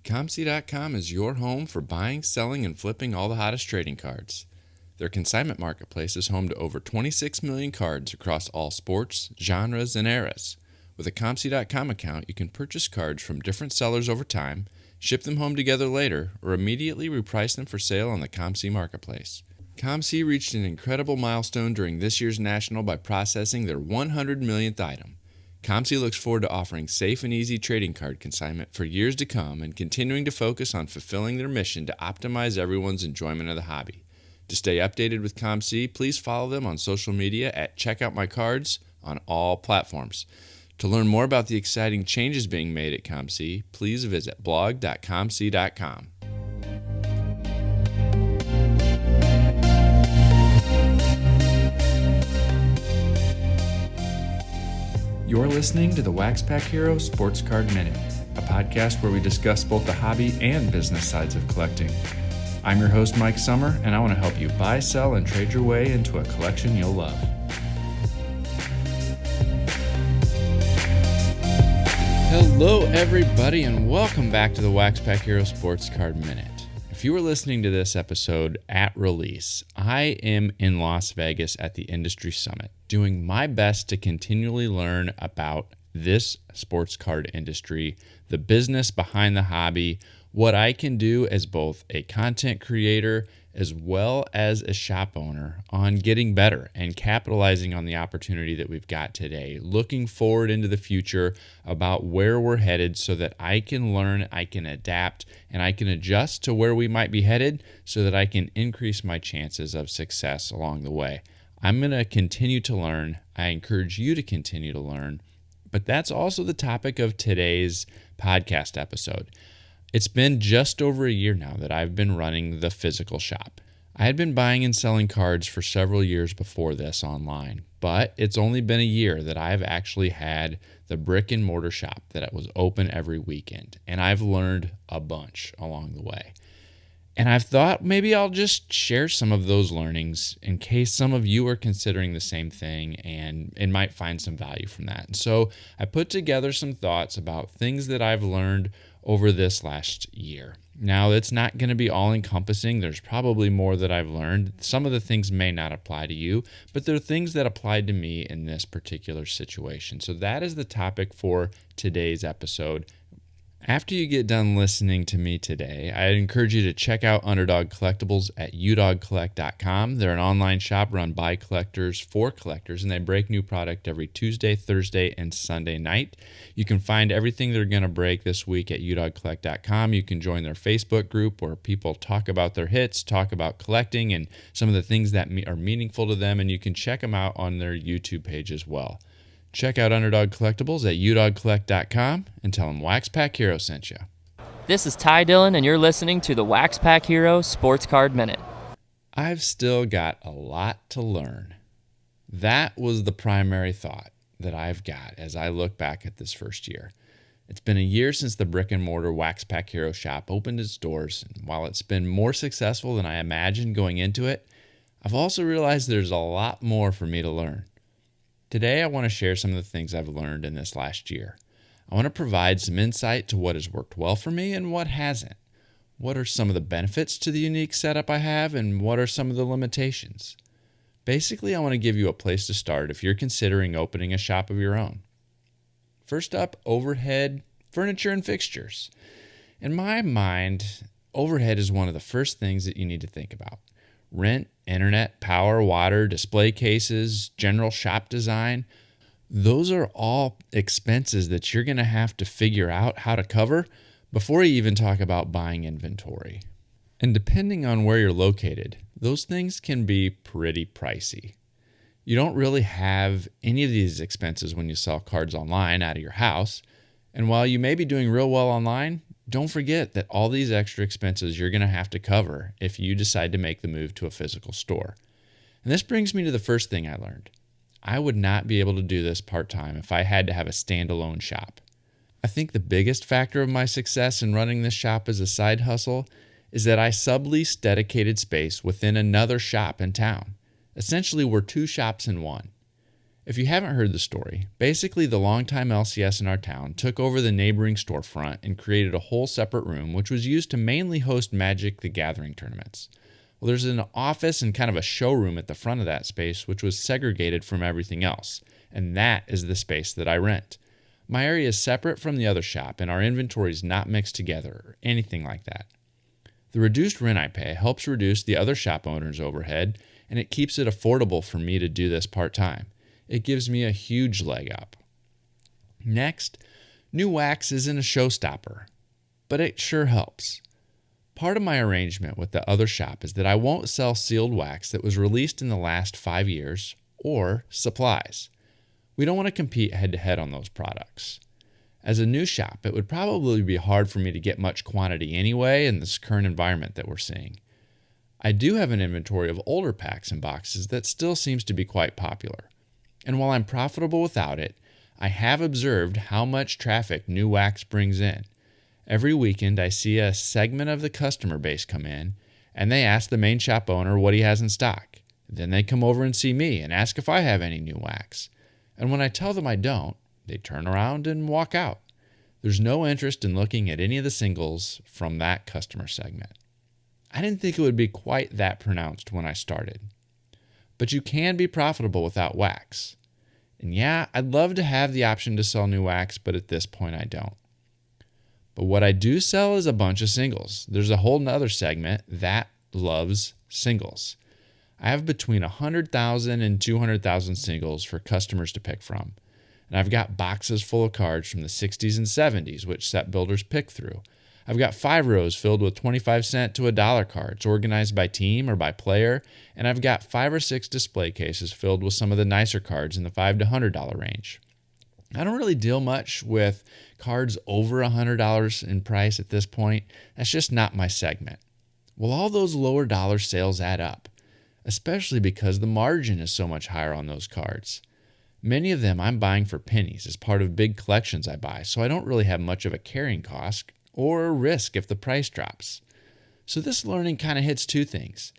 ComC.com is your home for buying, selling, and flipping all the hottest trading cards. Their consignment marketplace is home to over 26 million cards across all sports, genres, and eras. With a ComC.com account, you can purchase cards from different sellers over time, ship them home together later, or immediately reprice them for sale on the ComC marketplace. ComC reached an incredible milestone during this year's National by processing their 100 millionth item. ComC looks forward to offering safe and easy trading card consignment for years to come and continuing to focus on fulfilling their mission to optimize everyone's enjoyment of the hobby. To stay updated with ComC, please follow them on social media at @CheckOutMyCards on all platforms. To learn more about the exciting changes being made at ComC, please visit blog.comc.com. You're listening to the WaxPackHero Sports Card Minute, a podcast where we discuss both the hobby and business sides of collecting. I'm your host, Mike Summer, and I want to help you buy, sell, and trade your way into a collection you'll love. Hello, everybody, and welcome back to the WaxPackHero Sports Card Minute. If you were listening to this episode at release, I am in Las Vegas at the Industry Summit, doing my best to continually learn about this sports card industry, the business behind the hobby, what I can do as both a content creator as well as a shop owner on getting better and capitalizing on the opportunity that we've got today, looking forward into the future about where we're headed so that I can learn, I can adapt, and I can adjust to where we might be headed so that I can increase my chances of success along the way. I'm going to continue to learn. I encourage you to continue to learn, but that's also the topic of today's podcast episode. It's been just over a year now that I've been running the physical shop. I had been buying and selling cards for several years before this online, but it's only been a year that I've actually had the brick and mortar shop that was open every weekend, and I've learned a bunch along the way. And I've thought maybe I'll just share some of those learnings in case some of you are considering the same thing and might find some value from that. And so I put together some thoughts about things that I've learned over this last year. Now, it's not going to be all-encompassing. There's probably more that I've learned. Some of the things may not apply to you, but there are things that applied to me in this particular situation. So that is the topic for today's episode. After you get done listening to me today, I encourage you to check out Underdog Collectibles at udogcollect.com. They're an online shop run by collectors for collectors, and they break new product every Tuesday, Thursday, and Sunday night. You can find everything they're going to break this week at udogcollect.com. You can join their Facebook group where people talk about their hits, talk about collecting, and some of the things that are meaningful to them, and you can check them out on their YouTube page as well. Check out Underdog Collectibles at udogcollect.com and tell them WaxPackHero sent you. This is Ty Dillon, and you're listening to the WaxPackHero Sports Card Minute. I've still got a lot to learn. That was the primary thought that I've got as I look back at this first year. It's been a year since the brick-and-mortar WaxPackHero shop opened its doors, and while it's been more successful than I imagined going into it, I've also realized there's a lot more for me to learn. Today, I want to share some of the things I've learned in this last year. I want to provide some insight to what has worked well for me and what hasn't. What are some of the benefits to the unique setup I have, and what are some of the limitations? Basically, I want to give you a place to start if you're considering opening a shop of your own. First up, overhead, furniture, and fixtures. In my mind, overhead is one of the first things that you need to think about. Rent, internet, power, water, display cases, general shop design. Those are all expenses that you're going to have to figure out how to cover before you even talk about buying inventory. And depending on where you're located, those things can be pretty pricey. You don't really have any of these expenses when you sell cards online out of your house. And while you may be doing real well online, don't forget that all these extra expenses you're going to have to cover if you decide to make the move to a physical store. And this brings me to the first thing I learned. I would not be able to do this part-time if I had to have a standalone shop. I think the biggest factor of my success in running this shop as a side hustle is that I sublease dedicated space within another shop in town. Essentially, we're two shops in one. If you haven't heard the story, basically the longtime LCS in our town took over the neighboring storefront and created a whole separate room which was used to mainly host Magic the Gathering tournaments. Well, there's an office and kind of a showroom at the front of that space which was segregated from everything else, and that is the space that I rent. My area is separate from the other shop and our inventory is not mixed together or anything like that. The reduced rent I pay helps reduce the other shop owner's overhead, and it keeps it affordable for me to do this part-time. It gives me a huge leg up. Next, new wax isn't a showstopper, but it sure helps. Part of my arrangement with the other shop is that I won't sell sealed wax that was released in the last 5 years or supplies. We don't want to compete head-to-head on those products. As a new shop, it would probably be hard for me to get much quantity anyway in this current environment that we're seeing. I do have an inventory of older packs and boxes that still seems to be quite popular. And while I'm profitable without it, I have observed how much traffic new wax brings in. Every weekend I see a segment of the customer base come in, and they ask the main shop owner what he has in stock. Then they come over and see me and ask if I have any new wax. And when I tell them I don't, they turn around and walk out. There's no interest in looking at any of the singles from that customer segment. I didn't think it would be quite that pronounced when I started. But you can be profitable without wax. And yeah, I'd love to have the option to sell new wax, but at this point I don't. But what I do sell is a bunch of singles. There's a whole nother segment that loves singles. I have between 100,000 and 200,000 singles for customers to pick from. And I've got boxes full of cards from the 60s and 70s, which set builders pick through. I've got 5 rows filled with 25-cent to $1 cards organized by team or by player, and I've got 5 or 6 display cases filled with some of the nicer cards in the $5 to $100 range. I don't really deal much with cards over $100 in price at this point. That's just not my segment. Well, all those lower dollar sales add up, especially because the margin is so much higher on those cards. Many of them I'm buying for pennies as part of big collections I buy, so I don't really have much of a carrying cost or a risk if the price drops. So this learning kind of hits 2 things.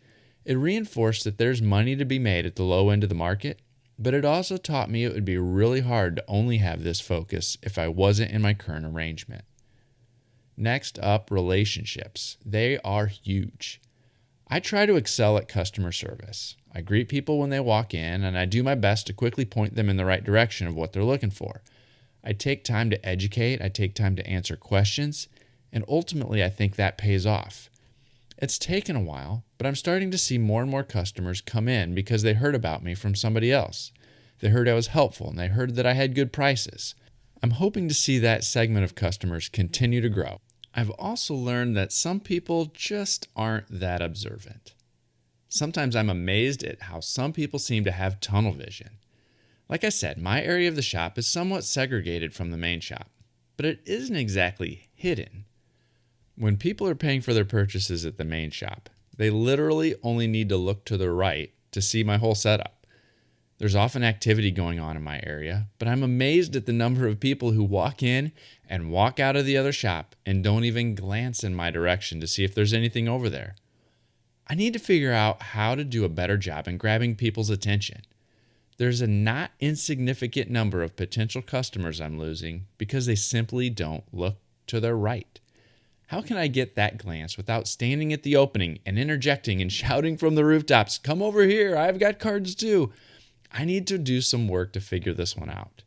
It reinforced that there's money to be made at the low end of the market, but it also taught me it would be really hard to only have this focus if I wasn't in my current arrangement. Next up, relationships. They are huge. I try to excel at customer service. I greet people when they walk in, and I do my best to quickly point them in the right direction of what they're looking for. I take time to educate, I take time to answer questions, and ultimately I think that pays off. It's taken a while, but I'm starting to see more and more customers come in because they heard about me from somebody else. They heard I was helpful, and they heard that I had good prices. I'm hoping to see that segment of customers continue to grow. I've also learned that some people just aren't that observant. Sometimes I'm amazed at how some people seem to have tunnel vision. Like I said, my area of the shop is somewhat segregated from the main shop, but it isn't exactly hidden. When people are paying for their purchases at the main shop, they literally only need to look to the right to see my whole setup. There's often activity going on in my area, but I'm amazed at the number of people who walk in and walk out of the other shop and don't even glance in my direction to see if there's anything over there. I need to figure out how to do a better job in grabbing people's attention. There's a not insignificant number of potential customers I'm losing because they simply don't look to their right. How can I get that glance without standing at the opening and interjecting and shouting from the rooftops, "Come over here, I've got cards too"? I need to do some work to figure this one out.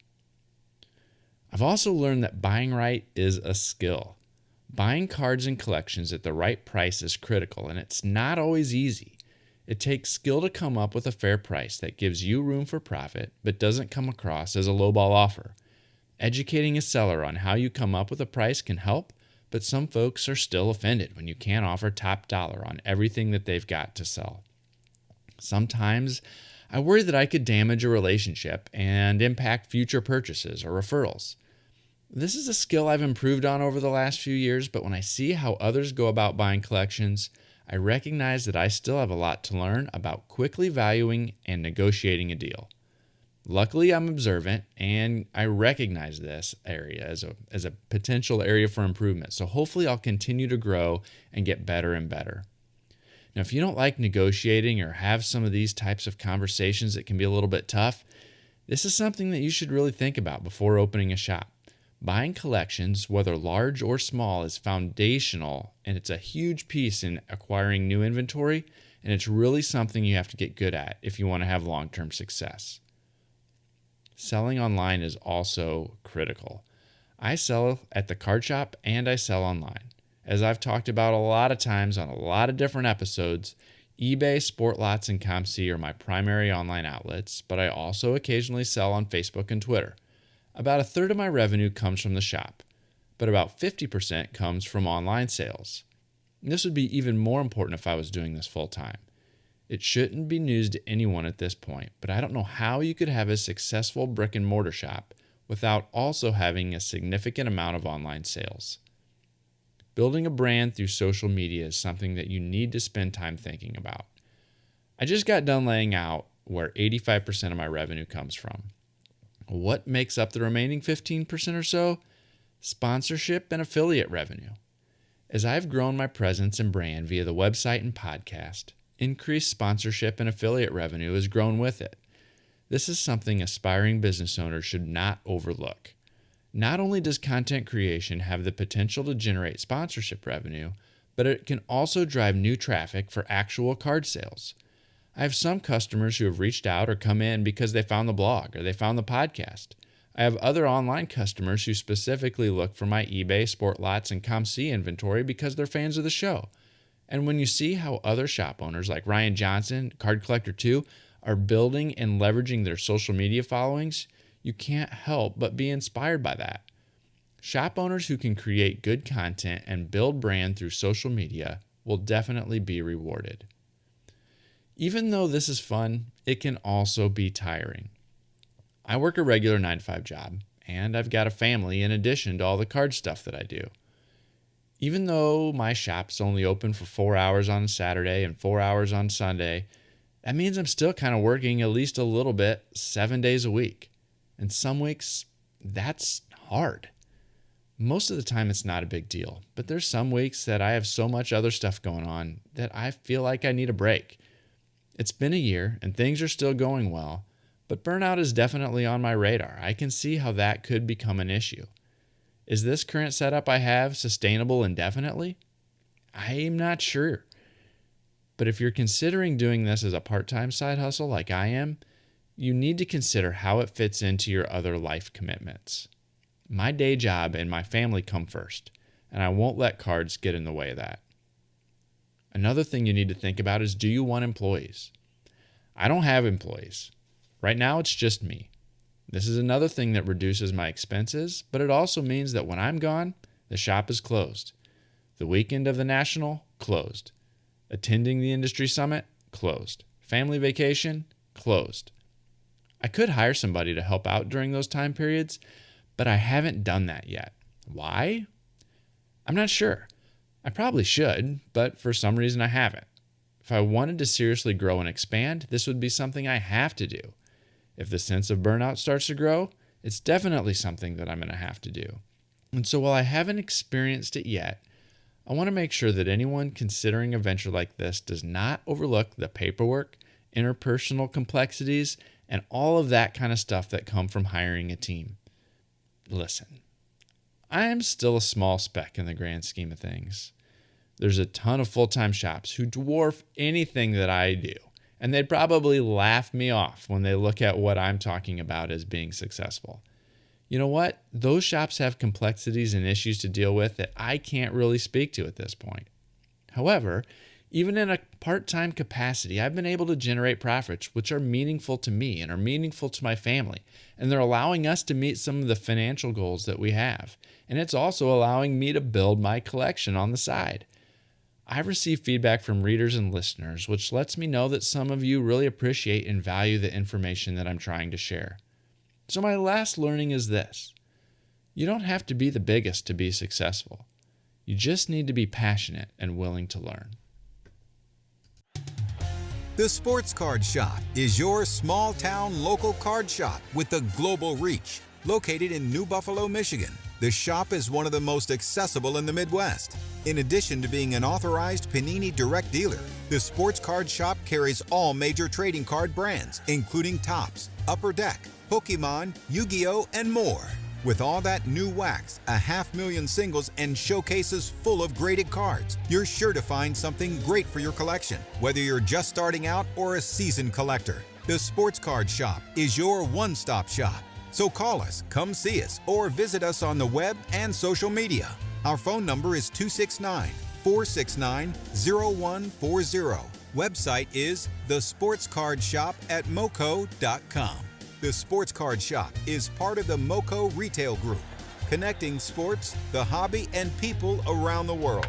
I've also learned that buying right is a skill. Buying cards and collections at the right price is critical, and it's not always easy. It takes skill to come up with a fair price that gives you room for profit but doesn't come across as a lowball offer. Educating a seller on how you come up with a price can help, but some folks are still offended when you can't offer top dollar on everything that they've got to sell. Sometimes I worry that I could damage a relationship and impact future purchases or referrals. This is a skill I've improved on over the last few years, but when I see how others go about buying collections, I recognize that I still have a lot to learn about quickly valuing and negotiating a deal. Luckily, I'm observant, and I recognize this area as a potential area for improvement, so hopefully I'll continue to grow and get better and better. Now, if you don't like negotiating or have some of these types of conversations that can be a little bit tough, This is something that you should really think about before opening a shop. Buying collections, whether large or small, is foundational, and it's a huge piece in acquiring new inventory, and it's really something you have to get good at if you want to have long-term success. Selling online is also critical. I sell at the card shop and I sell online. As I've talked about a lot of times on a lot of different episodes, eBay, SportLots, and ComC are my primary online outlets, but I also occasionally sell on Facebook and Twitter. About a third of my revenue comes from the shop, but about 50% comes from online sales. And this would be even more important if I was doing this full time. It shouldn't be news to anyone at this point, but I don't know how you could have a successful brick and mortar shop without also having a significant amount of online sales. Building a brand through social media is something that you need to spend time thinking about. I just got done laying out where 85% of my revenue comes from. What makes up the remaining 15% or so? Sponsorship and affiliate revenue. As I've grown my presence and brand via the website and podcast, increased sponsorship and affiliate revenue has grown with it. This is something aspiring business owners should not overlook. Not only does content creation have the potential to generate sponsorship revenue, but it can also drive new traffic for actual card sales. I have some customers who have reached out or come in because they found the blog or they found the podcast. I have other online customers who specifically look for my eBay, SportLots, and ComC inventory because they're fans of the show. And when you see how other shop owners like Ryan Johnson, Card Collector 2, are building and leveraging their social media followings, you can't help but be inspired by that. Shop owners who can create good content and build brand through social media will definitely be rewarded. Even though this is fun, it can also be tiring. I work a regular 9-to-5 job, and I've got a family in addition to all the card stuff that I do. Even though my shop's only open for 4 hours on Saturday and 4 hours on Sunday, that means I'm still kind of working at least a little bit 7 days a week. And some weeks, that's hard. Most of the time, it's not a big deal. But there's some weeks that I have so much other stuff going on that I feel like I need a break. It's been a year, and things are still going well. But burnout is definitely on my radar. I can see how that could become an issue. Is this current setup I have sustainable indefinitely? I'm not sure. But if you're considering doing this as a part-time side hustle like I am, you need to consider how it fits into your other life commitments. My day job and my family come first, and I won't let cards get in the way of that. Another thing you need to think about is, do you want employees? I don't have employees. Right now, it's just me. This is another thing that reduces my expenses, but it also means that when I'm gone, the shop is closed. The weekend of the National, closed. Attending the industry summit, closed. Family vacation, closed. I could hire somebody to help out during those time periods, but I haven't done that yet. Why? I'm not sure. I probably should, but for some reason I haven't. If I wanted to seriously grow and expand, this would be something I have to do. If the sense of burnout starts to grow, it's definitely something that I'm going to have to do. And so while I haven't experienced it yet, I want to make sure that anyone considering a venture like this does not overlook the paperwork, interpersonal complexities, and all of that kind of stuff that come from hiring a team. Listen, I am still a small speck in the grand scheme of things. There's a ton of full-time shops who dwarf anything that I do, and they'd probably laugh me off when they look at what I'm talking about as being successful. You know what? Those shops have complexities and issues to deal with that I can't really speak to at this point. However, even in a part-time capacity, I've been able to generate profits which are meaningful to me and are meaningful to my family, and they're allowing us to meet some of the financial goals that we have. And it's also allowing me to build my collection on the side. I've received feedback from readers and listeners, which lets me know that some of you really appreciate and value the information that I'm trying to share. So my last learning is this: you don't have to be the biggest to be successful. You just need to be passionate and willing to learn. The Sports Card Shop is your small-town local card shop with a global reach. Located in New Buffalo, Michigan, the shop is one of the most accessible in the Midwest. In addition to being an authorized Panini direct dealer, the Sports Card Shop carries all major trading card brands, including Topps, Upper Deck, Pokemon, Yu-Gi-Oh, and more. With all that new wax, 500,000 singles, and showcases full of graded cards, you're sure to find something great for your collection, whether you're just starting out or a seasoned collector. The Sports Card Shop is your one-stop shop. So call us, come see us, or visit us on the web and social media. Our phone number is 269-469-0140. Website is thesportscardshop@moco.com. The Sports Card Shop is part of the Moco Retail Group, connecting sports, the hobby, and people around the world.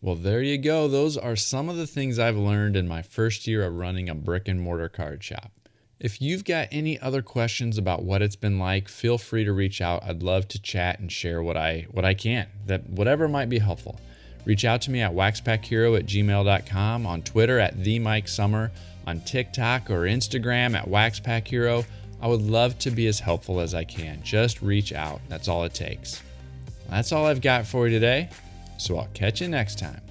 Well, there you go. Those are some of the things I've learned in my first year of running a brick and mortar card shop. If you've got any other questions about what it's been like, feel free to reach out. I'd love to chat and share what I can, that whatever might be helpful. Reach out to me at waxpackhero@gmail.com, on Twitter at @TheMikeSummer, on TikTok or Instagram at WaxPackHero. I would love to be as helpful as I can. Just reach out. That's all it takes. That's all I've got for you today, so I'll catch you next time.